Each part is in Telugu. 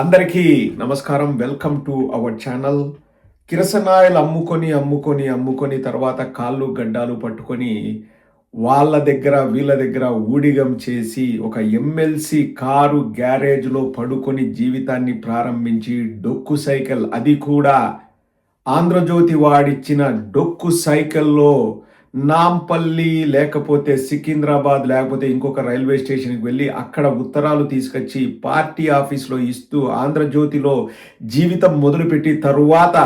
అందరికీ నమస్కారం. Welcome to our channel. కిరసనాయిలు అమ్ముకొని తర్వాత కాళ్ళు గడ్డాలు పట్టుకొని వాళ్ళ దగ్గర వీళ్ళ దగ్గర ఊడిగం చేసి ఒక ఎమ్మెల్సీ కారు గ్యారేజ్లో పడుకొని జీవితాన్ని ప్రారంభించి డొక్కు సైకిల్, అది కూడా ఆంధ్రజ్యోతి వాడిచ్చిన డొక్కు సైకిల్లో నాంపల్లి లేకపోతే సికింద్రాబాద్ లేకపోతే ఇంకొక రైల్వే స్టేషన్కి వెళ్ళి అక్కడ ఉత్తరాలు తీసుకొచ్చి పార్టీ ఆఫీస్లో ఇస్తూ ఆంధ్రజ్యోతిలో జీవితం మొదలుపెట్టి తరువాత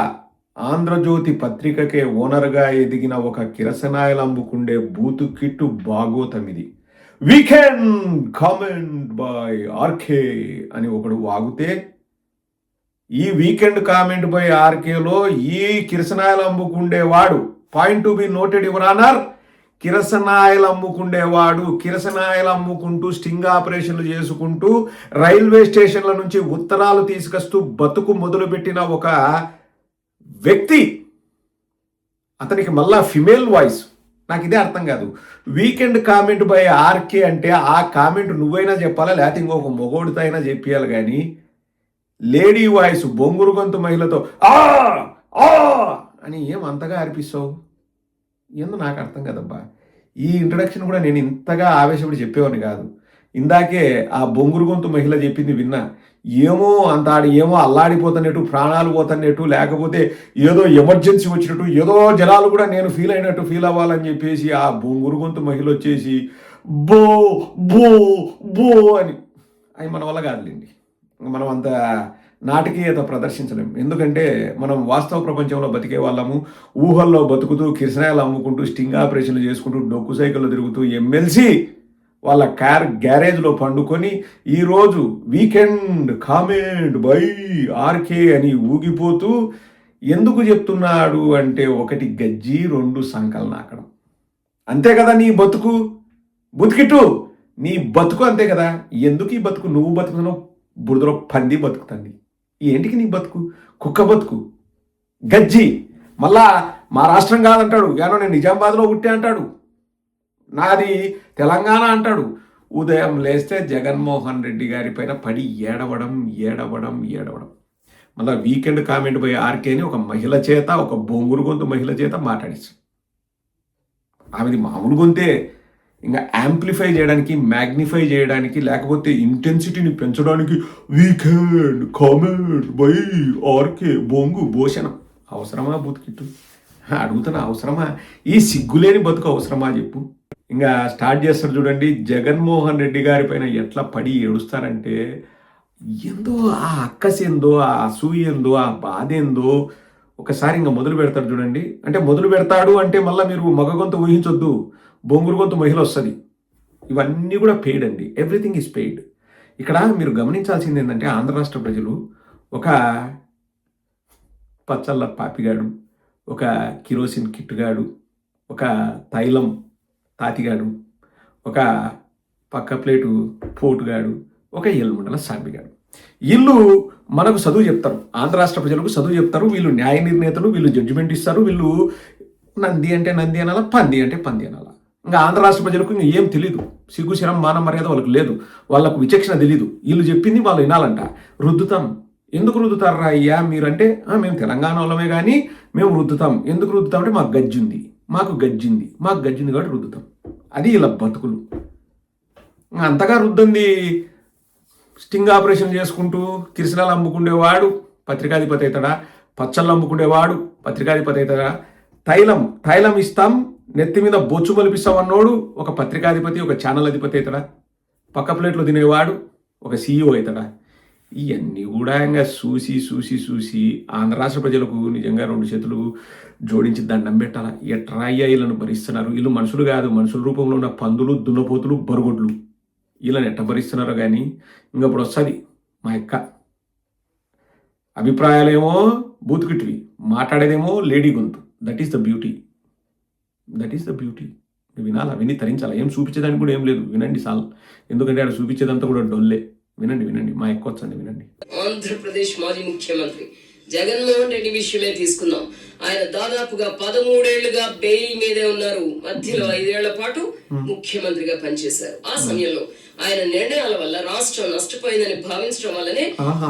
ఆంధ్రజ్యోతి పత్రికకే ఓనర్గా ఎదిగిన ఒక కిరసనాయిలు అమ్ముకుండే బూతు కిట్టు బాగోతమిది. వీకెండ్ కామెంట్ బై ఆర్కే అని ఒకడు వాగుతే, ఈ వీకెండ్ కామెంట్ బై ఆర్కేలో ఈ కిరసనాయిలు అమ్ముకుండేవాడు, point to be noted your honour, కిరసనాయిలు అమ్ముకుండేవాడు కిరసనాయిలు అమ్ముకుంటూ స్టింగ్ ఆపరేషన్లు చేసుకుంటూ రైల్వే స్టేషన్ల నుంచి ఉత్తరాలు తీసుకొస్తూ బతుకు మొదలుపెట్టిన ఒక వ్యక్తి. అతనికి మళ్ళా ఫిమేల్ వాయిస్. నాకు ఇదే అర్థం కాదు. వీకెండ్ కామెంట్ బై ఆర్కే అంటే ఆ కామెంట్ నువ్వైనా చెప్పాలా, లేకపోతే ఇంకొక మొగోడితో అయినా చెప్పాలి. కానీ లేడీ వాయిస్ బొంగురు గొంతు మహిళతో ఆ ఆ అని ఏం అంతగా అర్పిస్తావు? ఏందో నాకు అర్థం కదబ్బా. ఈ ఇంట్రడక్షన్ కూడా నేను ఇంతగా ఆవేశపడి చెప్పేవాడిని కాదు. ఇందాకే ఆ బొంగురు గొంతు మహిళ చెప్పింది విన్నా. ఏమో అంత ఏమో అల్లాడిపోతున్నట్టు, ప్రాణాలు పోతున్నట్టు, లేకపోతే ఏదో ఎమర్జెన్సీ వచ్చినట్టు, ఏదో జనాలు కూడా నేను ఫీల్ అయినట్టు ఫీల్ అవ్వాలని చెప్పేసి ఆ బొంగురు గొంతు మహిళ వచ్చేసి బో బో బో అని. అవి మన వల్ల కాదులేండి. మనం అంత నాటకీయత ప్రదర్శించలేము. ఎందుకంటే మనం వాస్తవ ప్రపంచంలో బతికే వాళ్ళము. ఊహల్లో బతుకుతూ కిరసనాయిలు అమ్ముకుంటూ స్టింగ్ ఆపరేషన్లు చేసుకుంటూ డొక్కు సైకిల్లో తిరుగుతూ ఎమ్మెల్సీ వాళ్ళ గ్యారేజ్లో పండుకొని ఈరోజు వీకెండ్ కామెంట్ బై ఆర్కే అని ఊగిపోతూ ఎందుకు చెప్తున్నాడు అంటే, ఒకటి గజ్జి, రెండు సంకల్ నాకడం. అంతే కదా నీ బతుకు. బుతికిట్టు నీ బతుకు అంతే కదా. ఎందుకు ఈ బతుకు? నువ్వు బతుకుతున్నావు, బురదలో పంది బతుకుతుంది. ఏంటికి నీ బతుకు? కుక్క బతుకు. గజ్జి మళ్ళా మా రాష్ట్రం కాదంటాడు. ఏమో నేను నిజామాబాద్లో పుట్టే అంటాడు. నాది తెలంగాణ అంటాడు. ఉదయం లేస్తే జగన్మోహన్ రెడ్డి గారి పైన పడి ఏడవడం. మళ్ళీ వీకెండ్ కామెంట్ పోయి ఆర్కేని ఒక మహిళ చేత, ఒక బొంగురు గొంతు మహిళ చేత మాట్లాడేస్తాడు. ఆమెది మామూలు గొంతే. ఇంకా యాంప్లిఫై చేయడానికి, మ్యాగ్నిఫై చేయడానికి, లేకపోతే ఇంటెన్సిటీని పెంచడానికి వీకెండ్ కామెంట్ బై ఆర్కే బొంగు భూషణం అవసరమా? బతుకిట్టు అడుగుతున్నా, అవసరమా? ఈ సిగ్గులేని బతుకు అవసరమా చెప్పు. ఇంకా స్టార్ట్ చేస్తారు చూడండి. జగన్మోహన్ రెడ్డి గారి పైన ఎట్లా పడి ఏడుస్తారంటే, ఏందో ఆ అక్కసేందో, ఆ అసూయేందో, ఆ బాధ ఏందో ఒకసారి ఇంకా మొదలు పెడతాడు చూడండి. అంటే మొదలు పెడతాడు అంటే మళ్ళీ మీరు మగ గొంతు ఊహించొద్దు, బొంగురు గొంతు మహిళ వస్తుంది. ఇవన్నీ కూడా పెయిడ్ అండి. Everything is paid. ఇక్కడ మీరు గమనించాల్సింది ఏంటంటే, ఆంధ్ర రాష్ట్ర ప్రజలు ఒక పచ్చళ్ళ పాపిగాడు, ఒక కిరోసిన్ కిట్టుగాడు, ఒక తైలం తాతిగాడు, ఒక పక్క ప్లేటు పోటుగాడు, ఒక ఎల్లుమండల సాంబిగాడు. వీళ్ళు మనకు చదువు చెప్తారు. ఆంధ్ర రాష్ట్ర ప్రజలకు చదువు చెప్తారు. వీళ్ళు న్యాయ నిర్ణేతలు, వీళ్ళు జడ్జిమెంట్ ఇస్తారు. వీళ్ళు నంది అంటే నంది అనాలా, పంది అంటే పంది అనాలా. ఇంకా ఆంధ్ర రాష్ట్ర ప్రజలకు ఇంకా ఏం తెలీదు. సిగ్గు, శరం, మానం, మర్యాద వాళ్ళకు లేదు. వాళ్ళకు విచక్షణ తెలీదు. వీళ్ళు చెప్పింది వాళ్ళు వినాలంట. రుద్దుతాం. ఎందుకు రుద్దుతారా అయ్యా మీరంటే, మేము తెలంగాణ వాళ్ళమే కానీ మేము రుద్దుతాం. ఎందుకు రుద్దుతాం అంటే మాకు గజ్జింది కాబట్టి రుద్దుతాం. అది ఇలా బతుకులు. అంతగా రుద్దంది స్టింగ్ ఆపరేషన్ చేసుకుంటూ కిరసనాలు అమ్ముకుండేవాడు పత్రికాధిపతి అవుతాడా? పచ్చళ్ళు అమ్ముకుండేవాడు పత్రికాధిపతి అవుతాడా? తైలం ఇస్తాం, నెత్తి మీద బొచ్చు మలిపిస్తాం అన్నోడు ఒక పత్రికాధిపతి, ఒక ఛానల్ అధిపతి అవుతాడా? పక్క ప్లేట్లో తినేవాడు ఒక సీఈఓ అవుతాడా? ఇవన్నీ కూడా ఇంకా చూసి ఆంధ్ర రాష్ట్ర ప్రజలకు నిజంగా రెండు చేతులు జోడించి దండం పెట్టాలా. ఎట్రా అయ్యా వీళ్ళను భరిస్తున్నారు? వీళ్ళు మనుషులు కాదు, మనుషుల రూపంలో ఉన్న పందులు, దున్నపోతులు, బరుగుడ్లు. వీళ్ళని ఎట్ట భరిస్తున్నారో కానీ. ఇంకప్పుడు వస్తుంది మా యొక్క అభిప్రాయాలేమో బూతుకిటివి, మాట్లాడేదేమో లేడీ గొంతు. That is the beauty. వినాలా, విని తరించాలా. ఏం చూపించేదానికి కూడా ఏం లేదు. వినండి చాలు. ఎందుకంటే ఆడ చూపించేదంతా కూడా డొల్లే. వినండి మా ఎక్కువ వచ్చండి, వినండి. ఆంధ్రప్రదేశ్ మాజీ ముఖ్యమంత్రి జగన్మోహన్ రెడ్డి విషయమే తీసుకుందాం. ఆయన దాదాపుగా 13 ఏళ్లుగా బెయిల్ మీదే ఉన్నారు. మధ్యలో 5 ఏళ్ల పాటు ముఖ్యమంత్రిగా పనిచేశారు. ఆ సమయంలో ఆయన నిర్ణయాల వల్ల రాష్ట్రం నష్టపోయిందని భావించడం వల్లనే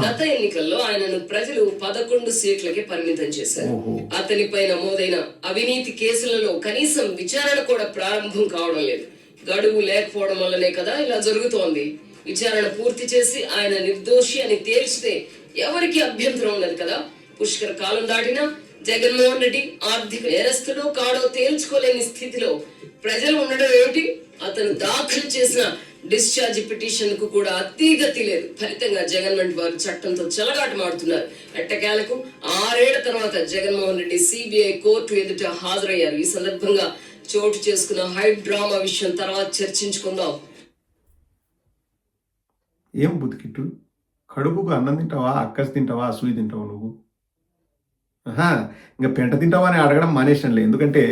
గత ఎన్నికల్లో ఆయనను ప్రజలు 11 సీట్లకే పరిమితం చేశారు. అతనిపై నమోదైన అవినీతి కేసులలో కనీసం విచారణ కూడా ప్రారంభం కావడం లేదు. గడువు లేకపోవడం వల్లనే కదా ఇలా జరుగుతోంది. విచారణ పూర్తి చేసి ఆయన నిర్దోషి అని తేల్చితే ఎవరికి అభ్యంతరం ఉండదు కదా. పుష్కర కాలం దాటినా జగన్మోహన్ రెడ్డి ఆర్థిక నేరస్తుడో కాడో తేల్చుకోలేని స్థితిలో ప్రజలు ఉండడం ఏమిటి? అతను దాఖలు చేసిన డిశ్చార్జ్ పిటిషన్ కు కూడా అతిగతి లేదు. ఫలితంగా జగన్ వంటి వారు చట్టంతో చెలగాటమాడుతున్నారు. ఎట్టకేలకు 6 ఏళ్ల తర్వాత జగన్మోహన్ రెడ్డి సిబిఐ కోర్టు ఎదుట హాజరయ్యారు. ఈ సందర్భంగా చోటు చేసుకున్న హై డ్రామా విషయం తర్వాత చర్చించుకుందాం. ఏం బుతికిట్టు, కడుపుకు అన్నం తింటావా, అక్కసి తింటావా, అసూయి తింటావా నువ్వు? ఇంకా పెంట తింటావా అని అడగడం మానేసినలే. ఎందుకంటే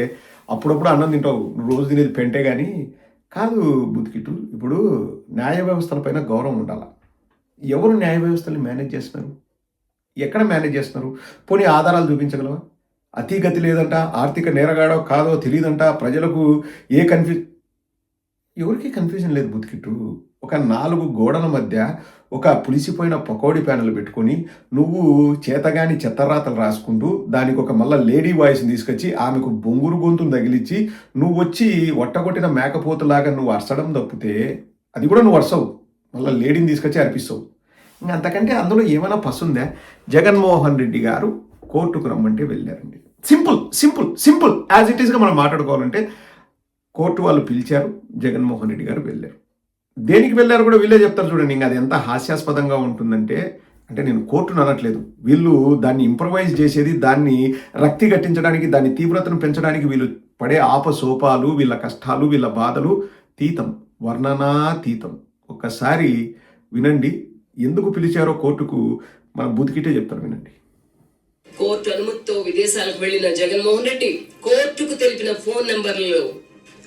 అప్పుడప్పుడు అన్నం తింటావు, రోజు తినేది పెంటే కానీ కాదు బుతికిట్టు. ఇప్పుడు న్యాయ వ్యవస్థలపైన గౌరవం ఉండాలి. ఎవరు న్యాయ వ్యవస్థల్ని మేనేజ్ చేస్తున్నారు? ఎక్కడ మేనేజ్ చేస్తున్నారు? పోనీ ఆధారాలు చూపించగలవా? అతిగతి లేదంట, ఆర్థిక నేరగాడో కాదో తెలియదంట, ప్రజలకు ఎవరికి కన్ఫ్యూజన్ లేదు బుతికిట్టు. ఒక 4 గోడల మధ్య ఒక పులిసిపోయిన పకోడీ ప్యానెల్ పెట్టుకొని నువ్వు చేతగాని చెత్తరాతలు రాసుకుంటూ దానికి ఒక మళ్ళీ లేడీ వాయిస్ని తీసుకొచ్చి ఆమెకు బొంగురు గొంతును తగిలిచ్చి నువ్వు వచ్చి ఒట్టగొట్టిన మేకపోతులాగా నువ్వు అరసడం తప్పితే అది కూడా నువ్వు అరసవు, మళ్ళీ లేడీని తీసుకొచ్చి అర్పిస్తావు. ఇంకా అంతకంటే అందులో ఏమైనా పసుందా? జగన్మోహన్ రెడ్డి గారు కోర్టుకు రమ్మంటే వెళ్ళారండి. Simple simple simple as it ఈస్గా మనం మాట్లాడుకోవాలంటే కోర్టు వాళ్ళు పిలిచారు, జగన్మోహన్ రెడ్డి గారు వెళ్ళారు. దేనికి వెళ్ళారు కూడా వీళ్ళే చెప్తారు చూడండి. ఇంకా అది ఎంత హాస్యాస్పదంగా ఉంటుందంటే, అంటే నేను కోర్టును అనట్లేదు, వీళ్ళు దాన్ని ఇంప్రవైజ్ చేసేది, దాన్ని రక్తి గట్టించడానికి, దాని తీవ్రతను పెంచడానికి వీళ్ళు పడే ఆపసోపాలు, వీళ్ళ కష్టాలు, వీళ్ళ బాధలు తీతం, వర్ణనాతీతం. ఒక్కసారి వినండి, ఎందుకు పిలిచారో కోర్టుకు మన బుతికిటే చెప్తారు, వినండి. కోర్టు అనుమతితో విదేశాలకు వెళ్లిన జగన్మోహన్ రెడ్డి కోర్టుకు తెలిపిన ఫోన్ నెంబర్లలో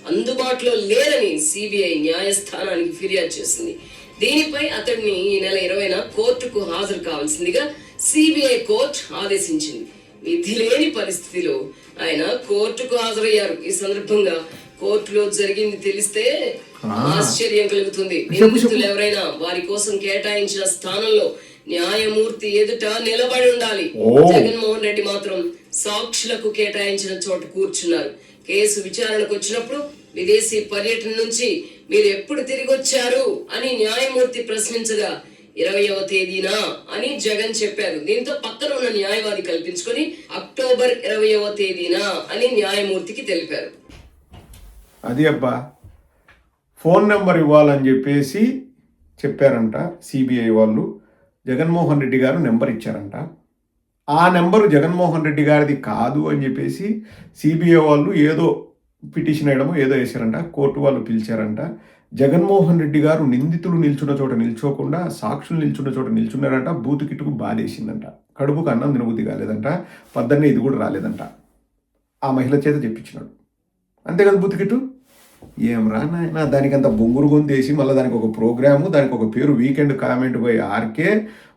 అందుబాటులో లేరని సిబిఐ న్యాయస్థానానికి ఫిర్యాదు చేసింది. దీనిపై అతడిని ఈ నెల 20న కోర్టుకు హాజరు కావాల్సిందిగా సిబిఐ కోర్టు ఆదేశించింది. విధి లేని పరిస్థితిలో ఆయన కోర్టుకు హాజరయ్యారు. ఈ సందర్భంగా కోర్టులో జరిగింది తెలిస్తే ఆశ్చర్యం కలుగుతుంది. నిందితులు ఎవరైనా వారి కోసం కేటాయించిన స్థానంలో న్యాయమూర్తి ఎదుట నిలబడి ఉండాలి. జగన్మోహన్ రెడ్డి మాత్రం సాక్షులకు కేటాయించిన చోట కూర్చున్నారు. కేసు విచారణకు వచ్చినప్పుడు విదేశీ పర్యటన నుంచి మీరు ఎప్పుడు తిరిగి వచ్చారు అని న్యాయమూర్తి ప్రశ్నించగా 20వ తేదీనా అని జగన్ చెప్పారు. దీంతో పక్కన ఉన్న న్యాయవాది కల్పించుకొని అక్టోబర్ 20వ తేదీనా అని న్యాయమూర్తికి తెలిపారు. అది అబ్బా, ఫోన్ నెంబర్ ఇవ్వాలని చెప్పేసి చెప్పారంట సిబిఐ వాళ్ళు. జగన్మోహన్ రెడ్డి గారు నెంబర్ ఇచ్చారంట. ఆ నెంబరు జగన్మోహన్ రెడ్డి గారిది కాదు అని చెప్పేసి సిబిఐ వాళ్ళు ఏదో పిటిషన్ వేయడమో ఏదో వేశారంట. కోర్టు వాళ్ళు పిలిచారంట. జగన్మోహన్ రెడ్డి గారు నిందితులు నిల్చున్న చోట నిల్చోకుండా సాక్షులు నిల్చున్న చోట నిల్చున్నారంట. బూతుకిట్టుకు బాధేసిందంట. కడుపుకు అన్నం తినబుద్ధి కాలేదంట. పద్దన్నే ఇది కూడా రాలేదంట. ఆ మహిళ చేత చెప్పించినాడు. అంతే కదా బూతుకిట్టు? ఏం రా నాయన, దానికి అంత బొంగురు గొంతేసి మళ్ళీ దానికి ఒక ప్రోగ్రాము, దానికి ఒక పేరు వీకెండ్ కామెంట్ బై ఆర్కే,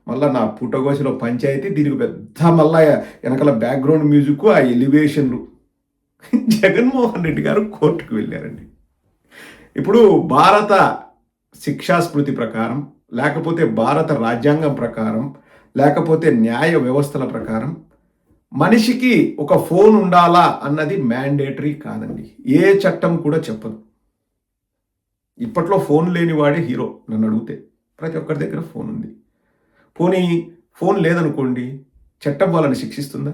మళ్ళీ నా పుట్టగోశలో పంచాయతీ, దీనికి పెద్ద మళ్ళా వెనకాల బ్యాక్గ్రౌండ్ మ్యూజిక్, ఆ ఎలివేషన్లు. జగన్మోహన్ రెడ్డి గారు కోర్టుకు వెళ్ళారండి. ఇప్పుడు భారత శిక్షా స్మృతి ప్రకారం, లేకపోతే భారత రాజ్యాంగం ప్రకారం, లేకపోతే న్యాయ వ్యవస్థల ప్రకారం మనిషికి ఒక ఫోన్ ఉండాలా అన్నది మ్యాండేటరీ కాదండి. ఏ చట్టం కూడా చెప్పదు. ఇప్పట్లో ఫోన్ లేని వాడే హీరో నన్ను అడిగితే. ప్రతి ఒక్కరి దగ్గర ఫోన్ ఉంది. పోనీ ఫోన్ లేదనుకోండి, చట్టం వాళ్ళని శిక్షిస్తుందా?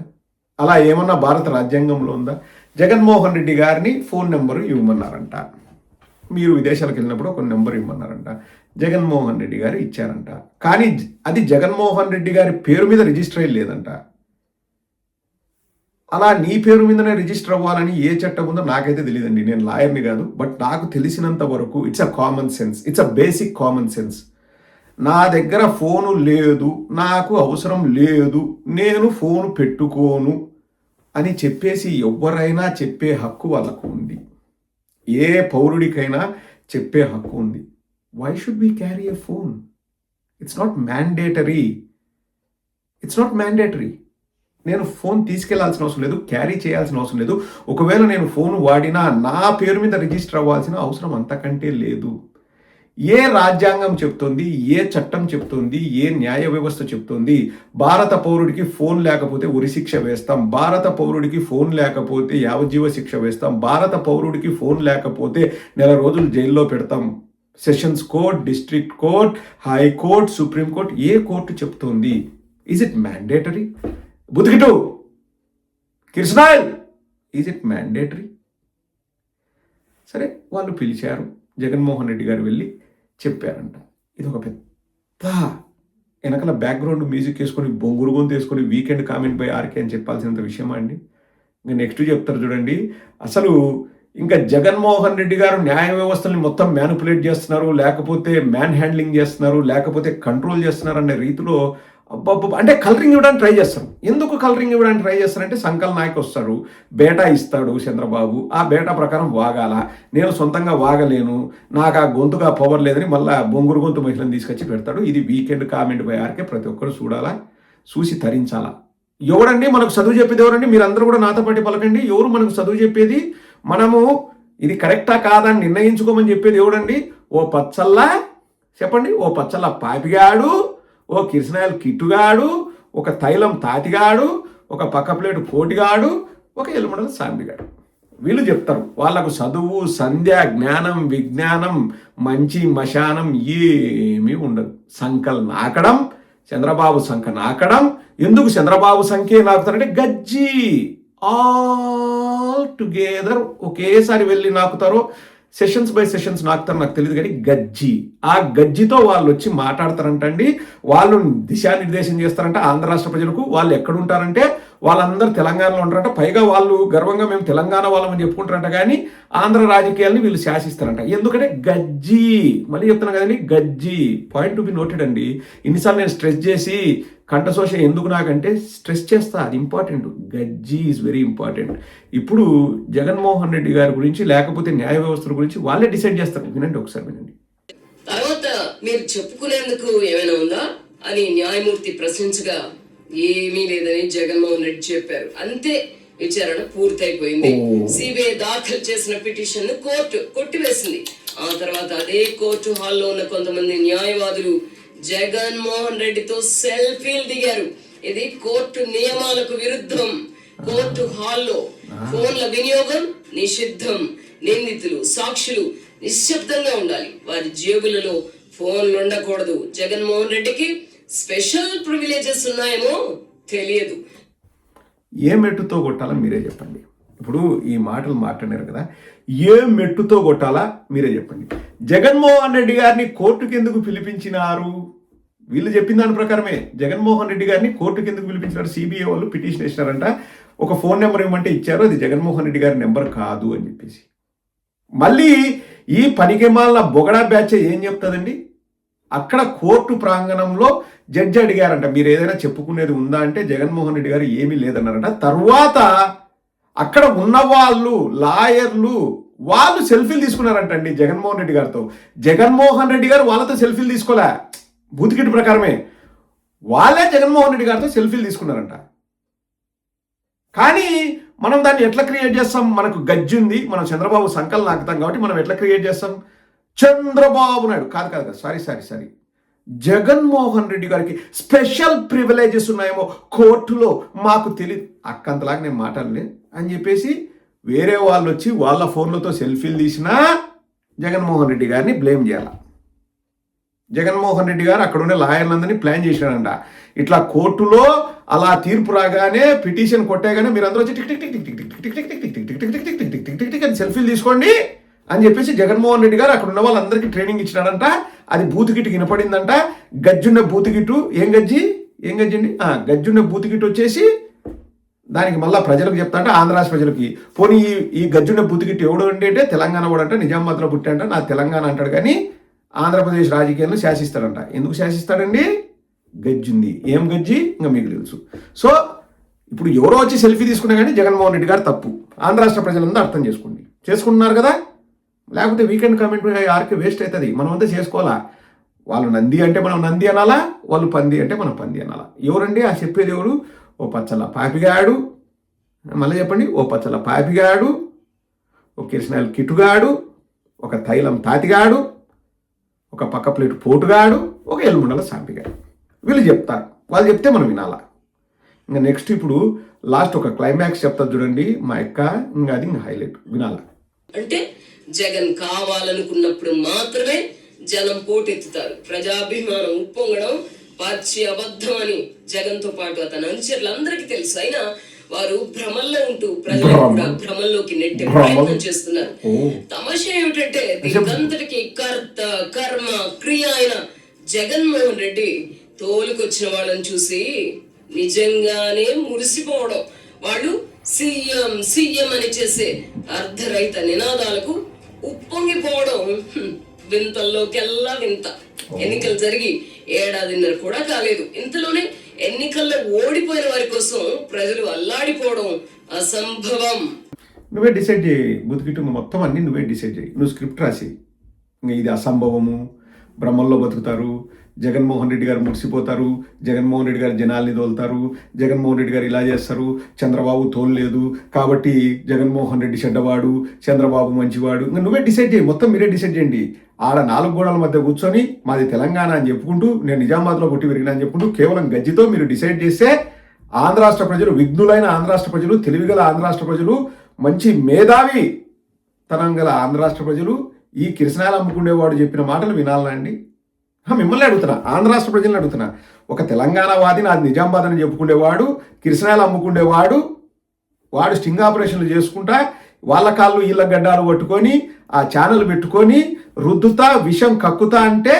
అలా ఏమన్నా భారత రాజ్యాంగంలో ఉందా? జగన్మోహన్ రెడ్డి గారిని ఫోన్ నెంబరు ఇవ్వమన్నారంట. మీరు విదేశాలకు వెళ్ళినప్పుడు ఒక నెంబర్ ఇవ్వమన్నారంట. జగన్మోహన్ రెడ్డి గారు ఇచ్చారంట. కానీ అది జగన్మోహన్ రెడ్డి గారి పేరు మీద రిజిస్టర్ అయ్యి లేదంట. అలా నీ పేరు మీదనే రిజిస్టర్ అవ్వాలని ఏ చట్టం ఉందో నాకైతే తెలియదండి. నేను లాయర్ని కాదు. బట్ నాకు తెలిసినంత వరకు it's a common sense, it's a basic common sense. నా దగ్గర ఫోను లేదు, నాకు అవసరం లేదు, నేను ఫోను పెట్టుకోను అని చెప్పేసి ఎవరైనా చెప్పే హక్కు వాళ్ళకు ఉంది. ఏ పౌరుడికైనా చెప్పే హక్కు ఉంది. Why should we carry a phone? It's not mandatory. It's not mandatory. నేను ఫోన్ తీసుకెళ్లాల్సిన అవసరం లేదు, క్యారీ చేయాల్సిన అవసరం లేదు. ఒకవేళ నేను ఫోన్ వాడినా నా పేరు మీద రిజిస్టర్ అవ్వాల్సిన అవసరం అంతకంటే లేదు. ఏ రాజ్యాంగం చెప్తుంది, ఏ చట్టం చెప్తుంది, ఏ న్యాయ వ్యవస్థ చెప్తుంది భారత పౌరుడికి ఫోన్ లేకపోతే ఉరిశిక్ష వేస్తాం, భారత పౌరుడికి ఫోన్ లేకపోతే యావజ్జీవ శిక్ష వేస్తాం, భారత పౌరుడికి ఫోన్ లేకపోతే నెల రోజులు జైల్లో పెడతాం? Sessions court, district court, high court, supreme court, ఏ కోర్టు చెప్తుంది? Is it mandatory? బుద్ధిగిటు కిరసనాయల్, ఈజ్ ఇట్ మ్యాండేటరీ? సరే, వాళ్ళు పిలిచారు, జగన్మోహన్ రెడ్డి గారు వెళ్ళి చెప్పారంట. ఇది ఒక పెద్ద వెనకాల బ్యాక్గ్రౌండ్ మ్యూజిక్ వేసుకొని బొంగురు గొంతు వేసుకొని వీకెండ్ కామెంట్ బై ఆర్కే అని చెప్పాల్సినంత విషయమా అండి? ఇంకా నెక్స్ట్ చెప్తారు చూడండి. అసలు ఇంకా జగన్మోహన్ రెడ్డి గారు న్యాయ వ్యవస్థని మొత్తం మ్యానిపులేట్ చేస్తున్నారు, లేకపోతే మ్యాన్ హ్యాండ్లింగ్ చేస్తున్నారు, లేకపోతే కంట్రోల్ చేస్తున్నారు అనే రీతిలో అంటే కలరింగ్ ఇవ్వడానికి ట్రై చేస్తారు. ఎందుకు కలరింగ్ ఇవ్వడానికి ట్రై చేస్తారంటే సంకల్ నాయక్ వస్తాడు, బేటా ఇస్తాడు చంద్రబాబు, ఆ బేటా ప్రకారం వాగాల, నేను సొంతంగా వాగలేను, నాకు ఆ గొంతుగా పవర్ లేదని మళ్ళీ బొంగురు గొంతు మహిళను తీసుకొచ్చి పెడతాడు. ఇది వీకెండ్ కామెంట్ బై ఆర్కే ప్రతి ఒక్కరు చూడాలా, చూసి తరించాలా. ఎవడండి మనకు చదువు చెప్పేది? ఎవరండి? మీరందరూ కూడా నాతో పాటు పలకండి. ఎవరు మనకు చదువు చెప్పేది? మనము ఇది కరెక్టా కాదా అని నిర్ణయించుకోమని చెప్పేది ఎవడండి? ఓ పచ్చల్లా చెప్పండి, ఓ పచ్చల్లా పాపిగాడు, ఓ కిరసనాయల్ కిట్టుగాడు, ఒక తైలం తాతిగాడు, ఒక పక్క ప్లేటు కోటిగాడు, ఒక ఎలుమడల సాంబిగాడు. వీళ్ళు చెప్తారు. వాళ్ళకు చదువు, సంధ్య, జ్ఞానం, విజ్ఞానం, మంచి మశానం ఏమీ ఉండదు. సంకల్ నాకడం, చంద్రబాబు సంఖ నాకడం. ఎందుకు చంద్రబాబు సంఖ్య నాకుతారంటే గజ్జి ఆల్ టుగెదర్ ఒకేసారి వెళ్ళి నాకుతారో సెషన్స్ బై సెషన్స్ నాకుతారు నాకు తెలియదు, కానీ గజ్జి, ఆ గజ్జితో వాళ్ళు వచ్చి మాట్లాడతారంటండి. వాళ్ళు దిశానిర్దేశం చేస్తారంట ఆంధ్ర రాష్ట్ర ప్రజలకు. వాళ్ళు ఎక్కడుంటారంటే వాళ్ళందరూ తెలంగాణలో ఉంటారంట. పైగా వాళ్ళు గర్వంగా మేము తెలంగాణ వాళ్ళమని చెప్పుకుంటారంట, కానీ ఆంధ్ర రాజకీయాల్ని వీళ్ళు శాసిస్తారంట. ఎందుకంటే గజ్జి, మళ్ళీ చెప్తున్నాను కదండి, గజ్జి. పాయింట్ టు బి నోటెడ్ అండి. ఇన్నిసార్లు నేను స్ట్రెస్ చేసి కంఠశోష ఎందుకు నాకంటే స్ట్రెస్ చేస్తా, అది ఇంపార్టెంట్. గజ్జి ఈజ్ వెరీ ఇంపార్టెంట్. ఇప్పుడు జగన్మోహన్ రెడ్డి గారి గురించి లేకపోతే న్యాయ వ్యవస్థల గురించి వాళ్ళే డిసైడ్ చేస్తారు. వినండి, ఒకసారి వినండి. తర్వాత మీరు చెప్పుకునేందుకు ఏమైనా ఉందా అని న్యాయమూర్తి ప్రశ్నించగా ఏమీ లేదని జగన్మోహన్ రెడ్డి చెప్పారు. అంతే, విచారణ పూర్తయిపోయింది. సిబిఐ దాఖలు చేసిన పిటిషన్ ను కోర్టు కొట్టివేసింది. ఆ తర్వాత అదే కోర్టు హాల్లో ఉన్న కొంతమంది న్యాయవాదులు జగన్మోహన్ రెడ్డితో సెల్ఫీలు దిగారు. ఇది కోర్టు నియమాలకు విరుద్ధం. కోర్టు హాల్లో ఫోన్ల వినియోగం నిషిద్ధం. నిందితులు, సాక్షులు నిశ్శబ్దంగా ఉండాలి. వారి జేబులలో ఫోన్లు ఉండకూడదు. జగన్మోహన్ రెడ్డికి స్పెషల్ ప్రివిలేజెస్ ఉన్నాయేమో తెలియదు. ఏ మెట్టుతో కొట్టాలా మీరే చెప్పండి. ఇప్పుడు ఈ మాటలు మాట్లాడారు కదా, ఏ మెట్టుతో కొట్టాలా మీరే చెప్పండి. జగన్మోహన్ రెడ్డి గారిని కోర్టుకి ఎందుకు పిలిపించినారు? వీళ్ళు చెప్పిన దాని ప్రకారమే జగన్మోహన్ రెడ్డి గారిని కోర్టుకి ఎందుకు పిలిపించినారు? సిబిఐ వాళ్ళు పిటిషన్ వేసినారంట. ఒక ఫోన్ నెంబర్ ఇవ్వమంటే ఇచ్చారు, అది జగన్మోహన్ రెడ్డి గారి నెంబర్ కాదు అని చెప్పేసి. మళ్ళీ ఈ పనికిమాల బొగడా బ్యాచ్ ఏం చెప్తుందండి? అక్కడ కోర్టు ప్రాంగణంలో జడ్జి అడిగారంట, మీరు ఏదైనా చెప్పుకునేది ఉందా అంటే జగన్మోహన్ రెడ్డి గారు ఏమీ లేదన్నారంట. తర్వాత అక్కడ ఉన్న వాళ్ళు లాయర్లు వాళ్ళు సెల్ఫీలు తీసుకున్నారంటండి జగన్మోహన్ రెడ్డి గారితో. జగన్మోహన్ రెడ్డి గారు వాళ్ళతో సెల్ఫీలు తీసుకోలే, బూతికిట్ ప్రకారమే వాళ్ళే జగన్మోహన్ రెడ్డి గారితో సెల్ఫీలు తీసుకున్నారంట. కానీ మనం దాన్ని ఎట్లా క్రియేట్ చేస్తాం? మనకు గజ్జి ఉంది, మనం చంద్రబాబు సంకల్ నాకుతాం కాబట్టి మనం ఎట్లా క్రియేట్ చేస్తాం? చంద్రబాబు నాయుడు కాదు, సారీ జగన్మోహన్ రెడ్డి గారికి స్పెషల్ ప్రివిలేజెస్ ఉన్నాయేమో కోర్టులో మాకు తెలియదు, అక్కంతలాగా నేను మాట్లాడలే అని చెప్పేసి వేరే వాళ్ళు వచ్చి వాళ్ళ ఫోన్లతో సెల్ఫీలు తీసినా జగన్మోహన్ రెడ్డి గారిని బ్లేమ్ చేయాలి. జగన్మోహన్ రెడ్డి గారు అక్కడ ఉండే లాయర్లందరినీ ప్లాన్ చేశాడంట. ఇట్లా కోర్టులో అలా తీర్పు రాగానే పిటిషన్ కొట్టేగానే మీరు అందరూ వచ్చి tick tick tick tick tick tick tick tick tick tick tick tick tick tick tick tick tick tick tick అని సెల్ఫీలు తీసుకోండి అని చెప్పేసి జగన్మోహన్ రెడ్డి గారు అక్కడ ఉన్న వాళ్ళందరికీ ట్రైనింగ్ ఇచ్చినాడంట. అది బూతుగిట్టు వినపడిందంట. గజ్జున్న బూతుగిట్టు ఏం గజ్జి అండి, గజ్జున్న బూతుగిట్టు వచ్చేసి దానికి మళ్ళీ ప్రజలకు చెప్తాంట, ఆంధ్రరాష్ట్ర ప్రజలకి. పోనీ ఈ గజ్జున్న బూతుగిట్టు ఎవడు అంటే తెలంగాణ వాడంట, నిజామాబాద్లో పుట్టాడంట, నా తెలంగాణ అంటాడు, కానీ ఆంధ్రప్రదేశ్ రాజకీయాలను శాసిస్తాడంట. ఎందుకు శాసిస్తాడండి? గజ్జుంది. ఏం గజ్జి ఇంకా మీకు తెలుసు. సో ఇప్పుడు ఎవరో వచ్చి సెల్ఫీ తీసుకున్నా కానీ జగన్మోహన్ రెడ్డి గారు తప్పు. ఆంధ్ర రాష్ట్ర ప్రజలందరూ అర్థం చేసుకుంటున్నారు కదా. లేకపోతే వీకెండ్ కామెంట్ ఆర్కే వేస్ట్ అవుతుంది. మనం అంతా చేసుకోవాలా. వాళ్ళు నంది అంటే మనం నంది అనాలా, వాళ్ళు పంది అంటే మనం పంది అనాలా. ఎవరండి ఆ చెప్పేది? ఎవరు? ఓ పచ్చల పాపిగాడు, మళ్ళీ చెప్పండి, ఓ పచ్చల పాపిగాడు, ఓ కిరసనాయల్ కిటుగాడు, ఒక తైలం తాతిగాడు, ఒక పక్క ప్లేట్ పోటుగాడు, ఒక ఎల్ముండల సాంపిగాడు. వీళ్ళు చెప్తారు, వాళ్ళు చెప్తే మనం వినాలా. ఇంకా నెక్స్ట్ ఇప్పుడు లాస్ట్ ఒక క్లైమాక్స్ చెప్తారు చూడండి మా అక్క, ఇంకా అది ఇంకా హైలైట్ వినాలా. అంటే జగన్ కావాలనుకున్నప్పుడు మాత్రమే జనం పోటెత్తుతారు. ప్రజాభిమానం ఉప్పొంగడం పచ్చి అబద్ధం అని జగన్ తో పాటు అతని అనుచరులందరికీ తెలుసు. అయినా వారు భ్రమల్లో ఉంటూ ప్రజలు కూడా భ్రమల్లోకి నెట్టే ప్రయత్నం చేస్తున్నారు. తమాషా ఏమిటంటే దీనికంతటికి కర్త కర్మ క్రియ అయిన జగన్మోహన్ రెడ్డి తోలుకొచ్చిన వాళ్ళని చూసి నిజంగానే మురిసిపోవడం, వాళ్ళు సీఎం సీఎం అని చేసే అర్ధరహిత నినాదాలకు ఉప్పొంగిపోవడం వింతల్లోకెల్లా వింత. ఎన్నికలు జరిగి 1.5 ఏడాది కూడా కాలేదు. ఇంతలోనే ఎన్నికల్లో ఓడిపోయిన వారి కోసం ప్రజలు అల్లాడిపోవడం అసంభవం. నువ్వే డిసైడ్ చేయి బతుకిట్టు, మొత్తం అన్ని నువ్వే డిసైడ్ చేయి. నువ్వు స్క్రిప్ట్ రాసి ఇంకా ఇది అసంభవము, భ్రమల్లో బతుకుతారు, జగన్మోహన్ రెడ్డి గారు మురిసిపోతారు, జగన్మోహన్ రెడ్డి గారు జనాల్ని తోలుతారు, జగన్మోహన్ రెడ్డి గారు ఇలా చేస్తారు, చంద్రబాబు తోలలేదు కాబట్టి జగన్మోహన్ రెడ్డి చెడ్డవాడు, చంద్రబాబు మంచివాడు. ఇంకా నువ్వే డిసైడ్ చేయి, మొత్తం మీరే డిసైడ్ చేయండి. ఆడ 4 గోడల మధ్య కూర్చొని మాది తెలంగాణ అని చెప్పుకుంటూ, నేను నిజామాబాద్లో పుట్టి పెరిగినా అని చెప్పుకుంటూ కేవలం గజ్జితో మీరు డిసైడ్ చేస్తే ఆంధ్ర రాష్ట్ర ప్రజలు, విఘ్నులైన ఆంధ్ర రాష్ట్ర ప్రజలు, తెలివిగల ఆంధ్ర రాష్ట్ర ప్రజలు, మంచి మేధావి తనం గల ఆంధ్ర రాష్ట్ర ప్రజలు ఈ కిరసనాయలు అమ్ముకునేవాడు చెప్పిన మాటలు వినాలా అండి? మిమ్మల్ని అడుగుతున్నా, ఆంధ్ర రాష్ట్ర ప్రజల్ని అడుగుతున్నా. ఒక తెలంగాణ వాది నాది నిజామాబాద్ అని చెప్పుకునేవాడు, కిరసనాయలు అమ్ముకునేవాడు, వాడు స్టింగ్ ఆపరేషన్లు చేసుకుంటా వాళ్ళ కాళ్ళు వీళ్ళ గడ్డాలు పట్టుకొని ఆ ఛానల్ పెట్టుకొని రుద్దుతా విషం కక్కుతా అంటే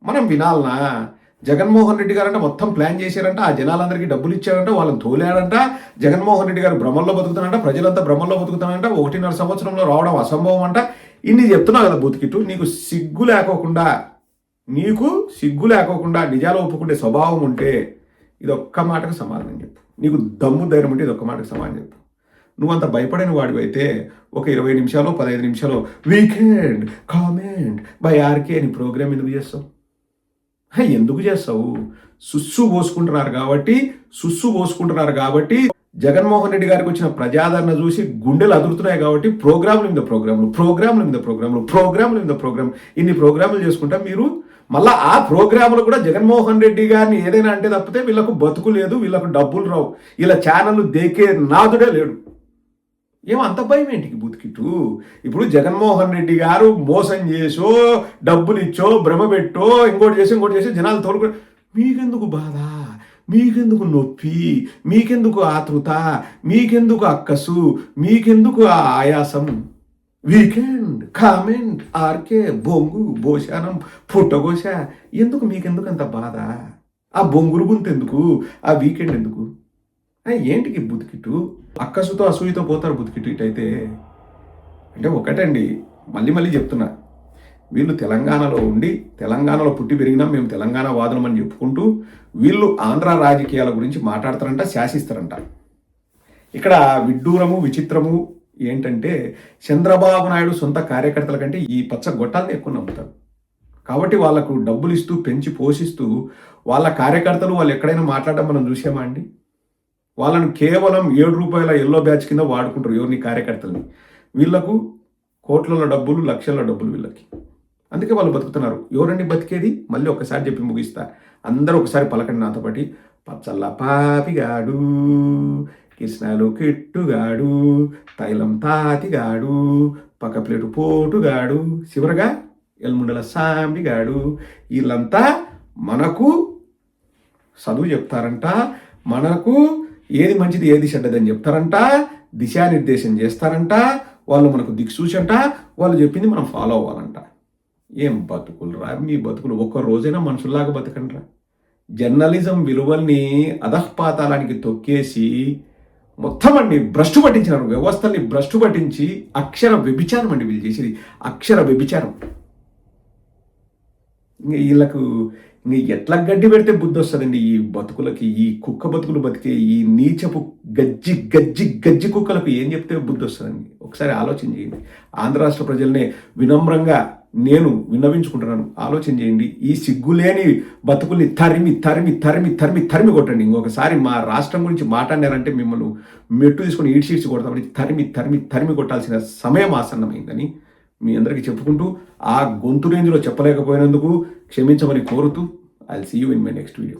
మనం వినాలనా? జగన్మోహన్ రెడ్డి గారు అంటే మొత్తం ప్లాన్ చేశారంట, ఆ జనాలందరికీ డబ్బులు ఇచ్చారంట, వాళ్ళని తోలాడంట. జగన్మోహన్ రెడ్డి గారు భ్రమంలో బతుకుతానంట, ప్రజలంతా భ్రమంలో బతుకుతానంట, 1.5 సంవత్సరంలో రావడం అసంభవం అంట. ఇన్ని చెప్తున్నావు కదా బతుకిట్టు, నీకు సిగ్గు లేకోకుండా నిజాలు ఒప్పుకుంటే స్వభావం ఉంటే ఇది ఒక్క మాటకు సమాధానం చెప్పు. నీకు దమ్ము ధైర్యం ఉంటే ఇది ఒక్క మాటకు సమాధానం చెప్పు. నువ్వంత భయపడని వాడివి అయితే ఒక 20 నిమిషాలు 15 నిమిషాలు వీకెండ్ కామెంట్ బై ఆర్కే అని ప్రోగ్రామ్ ఎందుకు చేస్తావు? ఎందుకు చేస్తావు? సుస్సు పోసుకుంటున్నారు కాబట్టి జగన్మోహన్ రెడ్డి గారికి వచ్చిన ప్రజాదరణ చూసి గుండెలు అదురుతున్నాయి కాబట్టి ప్రోగ్రాముల మీద ప్రోగ్రామ్ ఇన్ని ప్రోగ్రాములు చేసుకుంటా మీరు మళ్ళీ ఆ ప్రోగ్రాములు కూడా జగన్మోహన్ రెడ్డి గారిని ఏదైనా అంటే తప్పితే వీళ్ళకు బతుకు లేదు, వీళ్ళకు డబ్బులు రావు, వీళ్ళ ఛానల్ దేకే నాదుడే లేడు. అంత భయం ఏంటికి బుతికిట్టు? ఇప్పుడు జగన్మోహన్ రెడ్డి గారు మోసం చేసో డబ్బులు ఇచ్చో భ్రమ పెట్టో ఇంకోటి చేసి జనాలు తోలుకో, మీకెందుకు బాధ, మీకెందుకు నొప్పి, మీకెందుకు ఆతృత, మీకెందుకు అక్కసు, మీకెందుకు ఆయాసం? వీకెండ్ కామెంట్ ఆర్కే బొంగు భోషానం పుట్టగోష ఎందుకు? మీకెందుకు అంత బాధ? ఆ బొంగురు గుంత ఎందుకు? ఆ వీకెండ్ ఎందుకు? ఏంటికి బుతికిట్టు? అక్కసుతో అసూయతో పోతారు బుతికిట్టు ఇటైతే. అంటే ఒకటండి, మళ్ళీ చెప్తున్నా, వీళ్ళు తెలంగాణలో ఉండి తెలంగాణలో పుట్టి పెరిగినాం మేము తెలంగాణ వాదనం అని చెప్పుకుంటూ వీళ్ళు ఆంధ్ర రాజకీయాల గురించి మాట్లాడతారంట, శాసిస్తారంట. ఇక్కడ విడ్డూరము విచిత్రము ఏంటంటే చంద్రబాబు నాయుడు సొంత కార్యకర్తల కంటే ఈ పచ్చ గొట్టాలని ఎక్కువ నమ్ముతారు. కాబట్టి వాళ్ళకు డబ్బులు ఇస్తూ పెంచి పోషిస్తూ వాళ్ళ కార్యకర్తలు వాళ్ళు ఎక్కడైనా మాట్లాడడం మనం చూసామా అండి? వాళ్ళను కేవలం 7 రూపాయల ఎల్లో బ్యాచ్ కింద వాడుకుంటారు ఎవరిని? కార్యకర్తలని. వీళ్లకు కోట్లలో డబ్బులు, లక్షల డబ్బులు వీళ్ళకి. అందుకే వాళ్ళు బతుకుతున్నారు. ఎవరండి బతికేది? మళ్ళీ ఒకసారి చెప్పి ముగిస్తా, అందరూ ఒకసారి పలకండి నాతో పాటి. పచ్చల్ల పాపిగాడు, కృష్ణాలు కిట్టుగాడు, తైలం తాతిగాడు, పక్క ప్లేటు పోటుగాడు, చివరగా ఎల్ముండల సాంబిగాడు. వీళ్ళంతా మనకు చదువు చెప్తారంట, మనకు ఏది మంచిది ఏది చెడ్డదని చెప్తారంట, దిశానిర్దేశం చేస్తారంట, వాళ్ళు మనకు దిక్సూచంట, వాళ్ళు చెప్పింది మనం ఫాలో అవ్వాలంట. ఏం బతుకులు రా మీ బతుకులు! ఒక్క రోజైనా మనుషుల్లాగా బతకండ్రా. జర్నలిజం విలువల్ని అధఃపాతాలానికి తొక్కేసి మొత్తం అండి భ్రష్టు పట్టించినారు, వ్యవస్థల్ని భ్రష్టు పట్టించి అక్షర వ్యభిచారం అండి వీళ్ళు చేసేది, అక్షర వ్యభిచారం. వీళ్ళకు ఎట్లా గడ్డి పెడితే బుద్ధి వస్తుందండి ఈ బతుకులకి? ఈ కుక్క బతుకులు బతికే ఈ నీచపు గజ్జి కుక్కలకు ఏం చెప్తే బుద్ధి వస్తుందండి? ఒకసారి ఆలోచన చేయండి. ఆంధ్ర రాష్ట్ర ప్రజల్నే వినమ్రంగా నేను విన్నవించుకుంటున్నాను, ఆలోచన చేయండి. ఈ సిగ్గులేని బతుకుల్ని తరిమి కొట్టండి. ఇంకొకసారి మా రాష్ట్రం గురించి మాట్లాడారంటే మిమ్మల్ని మెట్టు తీసుకొని ఈడ్చీడ్చి కొడతామని తరిమి కొట్టాల్సిన సమయం ఆసన్నమైందని మీ అందరికీ చెప్పుకుంటూ ఆ గొంతు రేంజ్లో చెప్పలేకపోయినందుకు క్షమించమని కోరుతూ I will see you in my next video.